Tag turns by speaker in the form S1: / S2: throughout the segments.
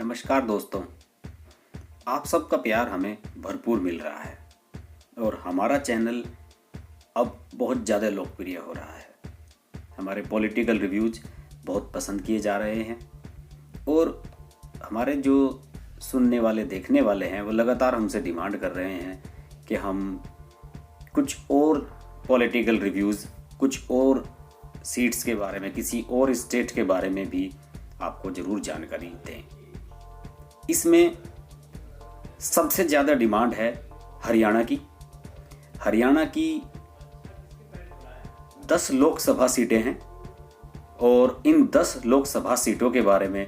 S1: नमस्कार दोस्तों, आप सबका प्यार हमें भरपूर मिल रहा है और हमारा चैनल अब बहुत ज़्यादा लोकप्रिय हो रहा है। हमारे पॉलिटिकल रिव्यूज़ बहुत पसंद किए जा रहे हैं और हमारे जो सुनने वाले देखने वाले हैं वो लगातार हमसे डिमांड कर रहे हैं कि हम कुछ और पॉलिटिकल रिव्यूज़, कुछ और सीट्स के बारे में, किसी और स्टेट के बारे में भी आपको ज़रूर जानकारी दें। इसमें सबसे ज़्यादा डिमांड है हरियाणा की। हरियाणा की 10 लोकसभा सीटें हैं और इन 10 लोकसभा सीटों के बारे में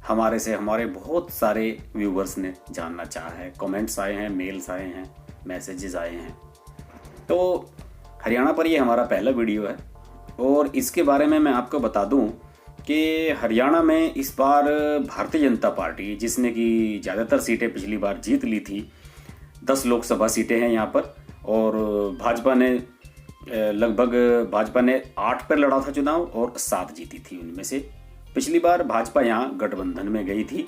S1: हमारे बहुत सारे व्यूवर्स ने जानना चाहा है। कमेंट्स आए हैं, मेल्स आए हैं, मैसेजेस आए हैं। तो हरियाणा पर ये हमारा पहला वीडियो है और इसके बारे में मैं आपको बता दूं कि हरियाणा में इस बार भारतीय जनता पार्टी, जिसने कि ज़्यादातर सीटें पिछली बार जीत ली थी, 10 लोकसभा सीटें हैं यहाँ पर, और भाजपा ने 8 पर लड़ा था चुनाव और 7 जीती थी उनमें से। पिछली बार भाजपा यहाँ गठबंधन में गई थी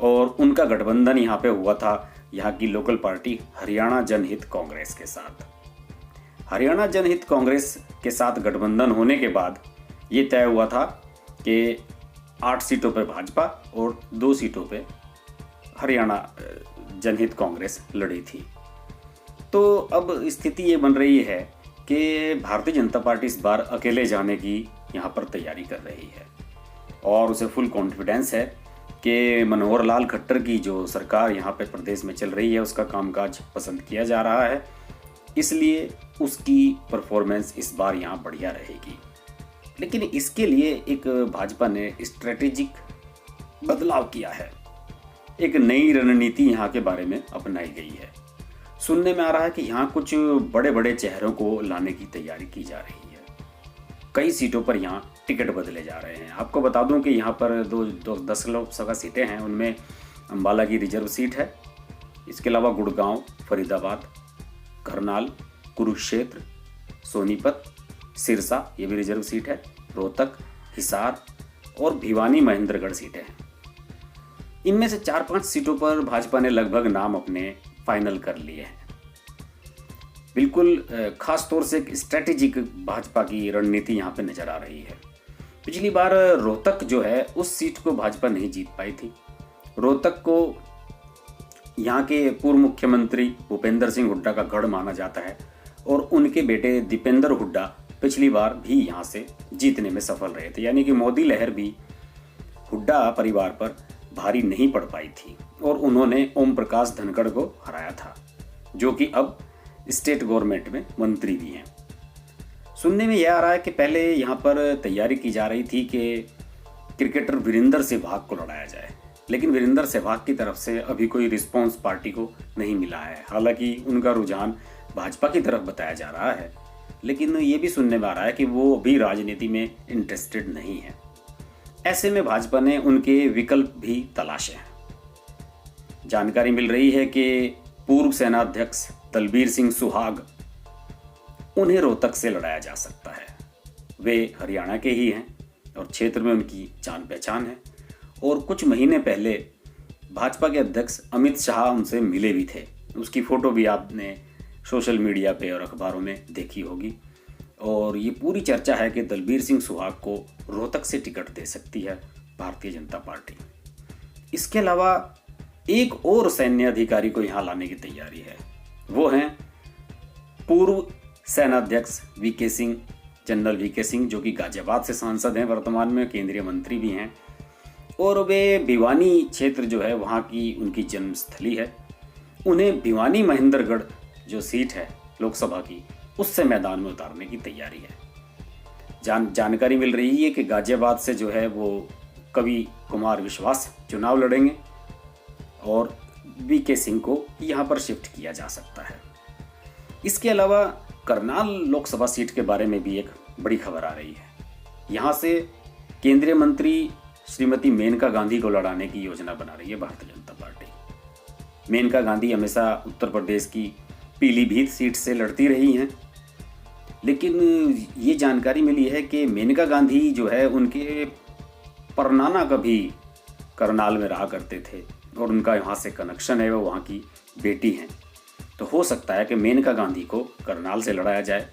S1: और उनका गठबंधन यहाँ पे हुआ था यहाँ की लोकल पार्टी हरियाणा जनहित कांग्रेस के साथ। हरियाणा जनहित कांग्रेस के साथ गठबंधन होने के बाद ये तय हुआ था कि 8 सीटों पर भाजपा और 2 सीटों पे हरियाणा जनहित कांग्रेस लड़ी थी। तो अब स्थिति ये बन रही है कि भारतीय जनता पार्टी इस बार अकेले जाने की यहाँ पर तैयारी कर रही है और उसे फुल कॉन्फिडेंस है कि मनोहर लाल खट्टर की जो सरकार यहाँ पे प्रदेश में चल रही है उसका कामकाज पसंद किया जा रहा है, इसलिए उसकी परफॉर्मेंस इस बार यहाँ बढ़िया रहेगी। लेकिन इसके लिए एक भाजपा ने स्ट्रेटेजिक बदलाव किया है। एक नई रणनीति यहाँ के बारे में अपनाई गई है। सुनने में आ रहा है कि यहाँ कुछ बड़े बड़े चेहरों को लाने की तैयारी की जा रही है। कई सीटों पर यहाँ टिकट बदले जा रहे हैं। आपको बता दूं कि यहाँ पर 10 लोकसभा सीटें हैं, उनमें अम्बाला की रिजर्व सीट है। इसके अलावा गुड़गांव, फरीदाबाद, करनाल, कुरुक्षेत्र, सोनीपत, सिरसा, ये भी रिजर्व सीट है, रोहतक, हिसार और भिवानी महेंद्रगढ़ सीटें हैं। इनमें से 4-5 सीटों पर भाजपा ने लगभग नाम अपने फाइनल कर लिए हैं। बिल्कुल खास तौर से एक स्ट्रेटेजिक भाजपा की रणनीति यहाँ पे नजर आ रही है। पिछली बार रोहतक जो है उस सीट को भाजपा नहीं जीत पाई थी। रोहतक को यहाँ के पूर्व मुख्यमंत्री भूपेंद्र सिंह हुड्डा का गढ़ माना जाता है और उनके बेटे दीपेंद्र हुड्डा पिछली बार भी यहाँ से जीतने में सफल रहे थे। यानी कि मोदी लहर भी हुड्डा परिवार पर भारी नहीं पड़ पाई थी और उन्होंने ओम प्रकाश धनखड़ को हराया था, जो कि अब स्टेट गवर्नमेंट में मंत्री भी हैं। सुनने में यह आ रहा है कि पहले यहाँ पर तैयारी की जा रही थी कि क्रिकेटर वीरेंद्र सहवाग को लड़ाया जाए, लेकिन वीरेंद्र सहवाग की तरफ से अभी कोई रिस्पॉन्स पार्टी को नहीं मिला है। हालांकि उनका रुझान भाजपा की तरफ बताया जा रहा है, लेकिन ये भी सुनने में आ रहा है कि वो अभी राजनीति में इंटरेस्टेड नहीं है। ऐसे में भाजपा ने उनके विकल्प भी तलाशे हैं। जानकारी मिल रही है कि पूर्व सेनाध्यक्ष दलबीर सिंह सुहाग, उन्हें रोहतक से लड़ाया जा सकता है। वे हरियाणा के ही हैं और क्षेत्र में उनकी जान पहचान है और कुछ महीने पहले भाजपा के अध्यक्ष अमित शाह उनसे मिले भी थे। उसकी फ़ोटो भी आपने सोशल मीडिया पे और अखबारों में देखी होगी और ये पूरी चर्चा है कि दलबीर सिंह सुहाग को रोहतक से टिकट दे सकती है भारतीय जनता पार्टी। इसके अलावा एक और सैन्य अधिकारी को यहाँ लाने की तैयारी है। वो हैं पूर्व सेनाध्यक्ष VK Singh, general VK Singh, जो कि गाजियाबाद से सांसद हैं, वर्तमान में केंद्रीय मंत्री भी हैं और वे भिवानी क्षेत्र जो है वहाँ की उनकी जन्मस्थली है। उन्हें भिवानी महेंद्रगढ़ जो सीट है लोकसभा की, उससे मैदान में उतारने की तैयारी है। जानकारी मिल रही है कि गाजियाबाद से जो है वो कवि कुमार विश्वास चुनाव लड़ेंगे और वीके सिंह को यहाँ पर शिफ्ट किया जा सकता है। इसके अलावा करनाल लोकसभा सीट के बारे में भी एक बड़ी खबर आ रही है। यहाँ से केंद्रीय मंत्री श्रीमती मेनका गांधी को लड़ाने की योजना बना रही है भारतीय जनता पार्टी। मेनका गांधी हमेशा उत्तर प्रदेश की पीलीभीत सीट से लड़ती रही हैं, लेकिन ये जानकारी मिली है कि मेनका गांधी जो है उनके परनाना का भी करनाल में रहा करते थे और उनका यहाँ से कनेक्शन है, वो वहाँ की बेटी हैं। तो हो सकता है कि मेनका गांधी को करनाल से लड़ाया जाए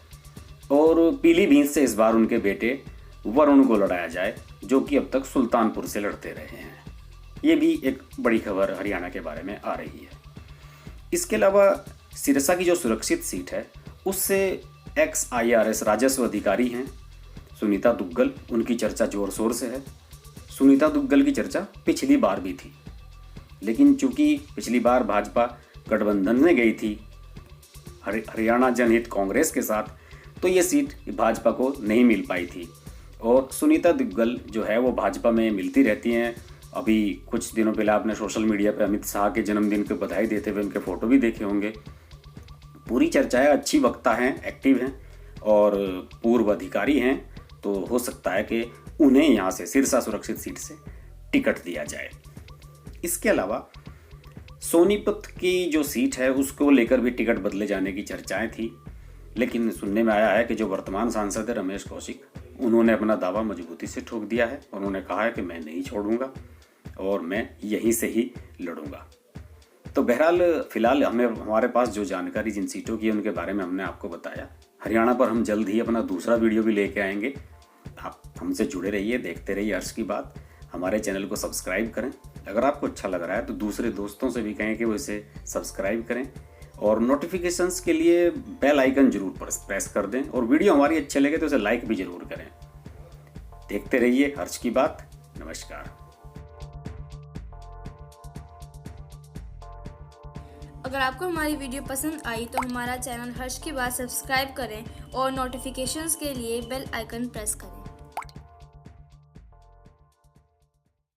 S1: और पीलीभीत से इस बार उनके बेटे वरुण को लड़ाया जाए, जो कि अब तक सुल्तानपुर से लड़ते रहे हैं। ये भी एक बड़ी खबर हरियाणा के बारे में आ रही है। इसके अलावा सिरसा की जो सुरक्षित सीट है उससे एक्स IRS राजस्व अधिकारी हैं सुनीता दुग्गल, उनकी चर्चा जोर शोर से है। सुनीता दुग्गल की चर्चा पिछली बार भी थी, लेकिन चूंकि पिछली बार भाजपा गठबंधन में गई थी हरियाणा जनहित कांग्रेस के साथ, तो ये सीट भाजपा को नहीं मिल पाई थी। और सुनीता दुग्गल जो है वो भाजपा में मिलती रहती हैं। अभी कुछ दिनों पहले आपने सोशल मीडिया पर अमित शाह के जन्मदिन की बधाई देते हुए उनके फोटो भी देखे होंगे। पूरी चर्चाएं, अच्छी वक्ता हैं, एक्टिव हैं और पूर्व अधिकारी हैं। तो हो सकता है कि उन्हें यहाँ से सिरसा सुरक्षित सीट से टिकट दिया जाए। इसके अलावा सोनीपत की जो सीट है उसको लेकर भी टिकट बदले जाने की चर्चाएं थी, लेकिन सुनने में आया है कि जो वर्तमान सांसद है रमेश कौशिक, उन्होंने अपना दावा मजबूती से ठोक दिया है। उन्होंने कहा है कि मैं नहीं छोड़ूंगा और मैं यहीं से ही लड़ूंगा। तो बहरहाल फिलहाल हमारे पास जो जानकारी जिन सीटों की है उनके बारे में हमने आपको बताया। हरियाणा पर हम जल्द ही अपना दूसरा वीडियो भी लेके आएंगे। आप हमसे जुड़े रहिए, देखते रहिए अर्श की बात। हमारे चैनल को सब्सक्राइब करें। अगर आपको अच्छा लग रहा है तो दूसरे दोस्तों से भी कहें कि वो इसे सब्सक्राइब करें और नोटिफिकेशंस के लिए बेल आइकन जरूर प्रेस कर दें और वीडियो हमारी अच्छे लगे तो उसे लाइक भी जरूर करें। देखते रहिए हर्ष की बात। नमस्कार।
S2: अगर आपको हमारी वीडियो पसंद आई तो हमारा चैनल हर्ष की बात सब्सक्राइब करें और नोटिफिकेशंस के लिए बेल आइकन प्रेस करें।